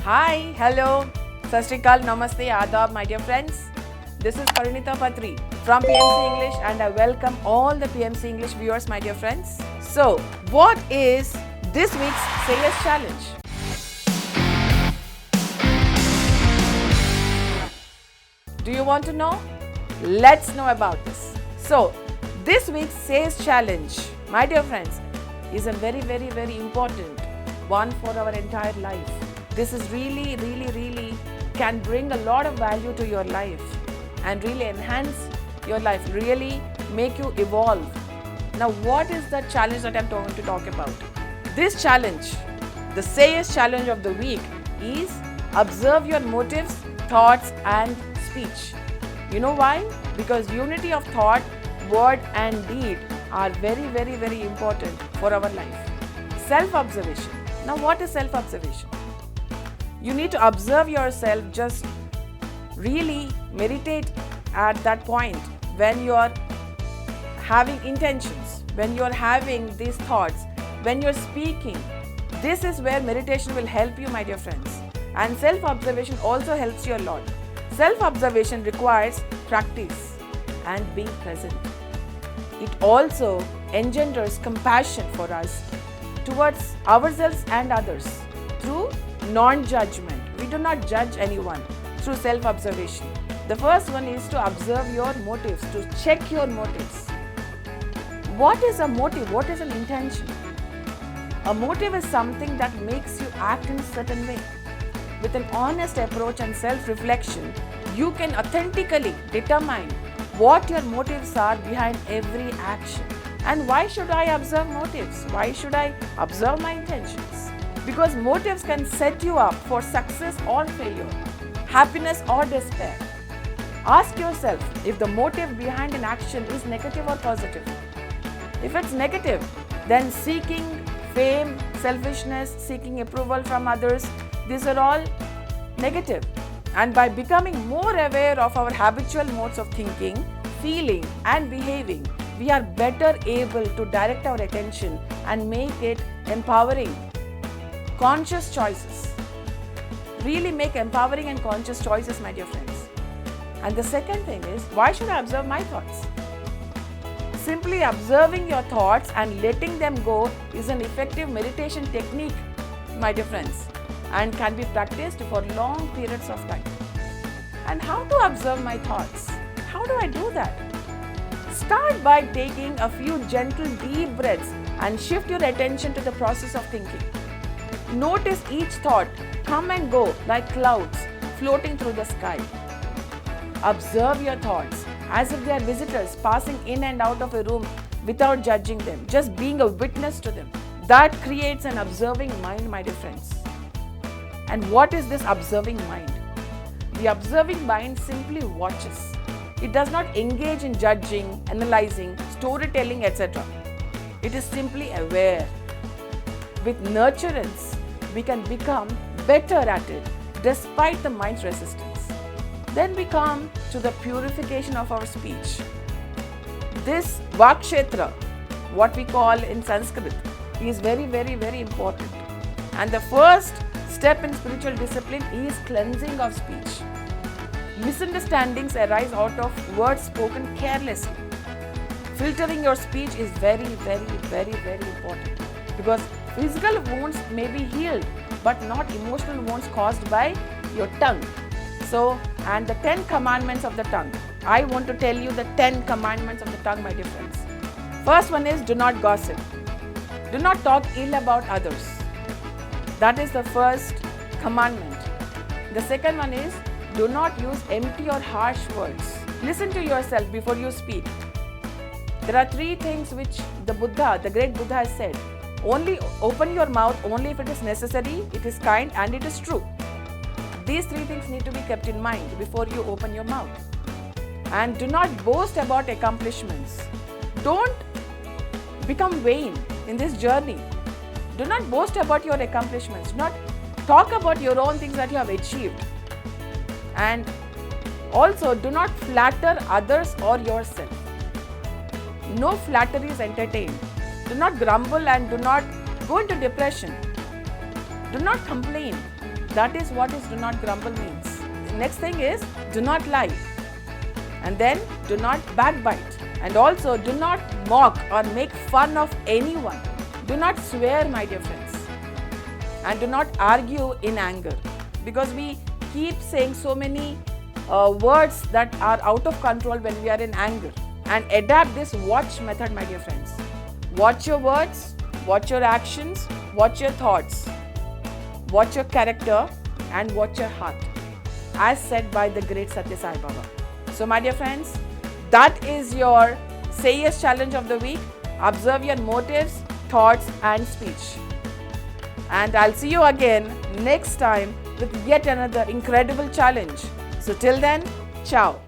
Hi, hello, Sat Sri Akal, Namaste, Adab, my dear friends. This is Parinitha Patri from PMC English and I welcome all the PMC English viewers, my dear friends. So, what is this week's Say Yes Challenge? Do you want to know? Let's know about this. So, this week's Say Yes Challenge, my dear friends, is a very important one for our entire life. This is really can bring a lot of value to your life and really enhance your life, really make you evolve. Now, what is the challenge that I'm going to talk about? This challenge, the Say Yes Challenge of the week, is observe your motives, thoughts and speech. You know why? Because unity of thought, word and deed are very important for our life. Self-observation. Now, what is self-observation? You need to observe yourself, just really meditate at that point when you are having intentions, when you are having these thoughts, when you are speaking. This is where meditation will help you, my dear friends. And self-observation also helps you a lot. Self-observation requires practice and being present. It also engenders compassion for us towards ourselves and others through non-judgment. We do not judge anyone through self-observation. The first one is to observe your motives, to check your motives. What is a motive? What is an intention? A motive is something that makes you act in a certain way. With an honest approach and self-reflection, you can authentically determine what your motives are behind every action. And why should I observe motives? Why should I observe my intentions? Because motives can set you up for success or failure, happiness or despair. Ask yourself if the motive behind an action is negative or positive. If it's negative, then seeking fame, selfishness, seeking approval from others, these are all negative. And by becoming more aware of our habitual modes of thinking, feeling and behaving, we are better able to direct our attention and make it empowering, conscious choices. Really make empowering and conscious choices, my dear friends. And the second thing is, why should I observe my thoughts? Simply observing your thoughts and letting them go is an effective meditation technique, my dear friends, and can be practiced for long periods of time. And how to observe my thoughts? How do I do that? Start by taking a few gentle deep breaths and shift your attention to the process of thinking. Notice each thought come and go like clouds floating through the sky. Observe your thoughts as if they are visitors passing in and out of a room without judging them, just being a witness to them. That creates an observing mind, my dear friends. And what is this observing mind? The observing mind simply watches. It does not engage in judging, analyzing, storytelling, etc. It is simply aware. With nurturance, we can become better at it despite the mind's resistance. Then we come to the purification of our speech. This Vakshetra, what we call in Sanskrit, is very important. And the first step in spiritual discipline is cleansing of speech. Misunderstandings arise out of words spoken carelessly. Filtering your speech is very important, because physical wounds may be healed but not emotional wounds caused by your tongue. So, and the 10 commandments of the tongue. I want to tell you the 10 commandments of the tongue, my dear friends. First one is, do not gossip. Do not talk ill about others. That is the first commandment. The second one is, do not use empty or harsh words. Listen to yourself before you speak. There are 3 things which the Buddha, the great Buddha has said. Only open your mouth only if it is necessary, it is kind and it is true. These 3 things need to be kept in mind before you open your mouth. And do not boast about accomplishments. Don't become vain in this journey. Do not boast about your accomplishments. Do not talk about your own things that you have achieved. And also do not flatter others or yourself. No flattery is entertained. Do not grumble and do not go into depression. Do not complain. That is what is do not grumble means. Next thing is do not lie. And then do not backbite. And also do not mock or make fun of anyone. Do not swear, my dear friends. And do not argue in anger. Because we keep saying so many words that are out of control when we are in anger. And adapt this watch method, my dear friends. Watch your words, watch your actions, watch your thoughts, watch your character and watch your heart, as said by the great Satya Sai Baba. So my dear friends, that is your Say Yes challenge of the week. Observe your motives, thoughts and speech. And I'll see you again next time with yet another incredible challenge. So till then, ciao.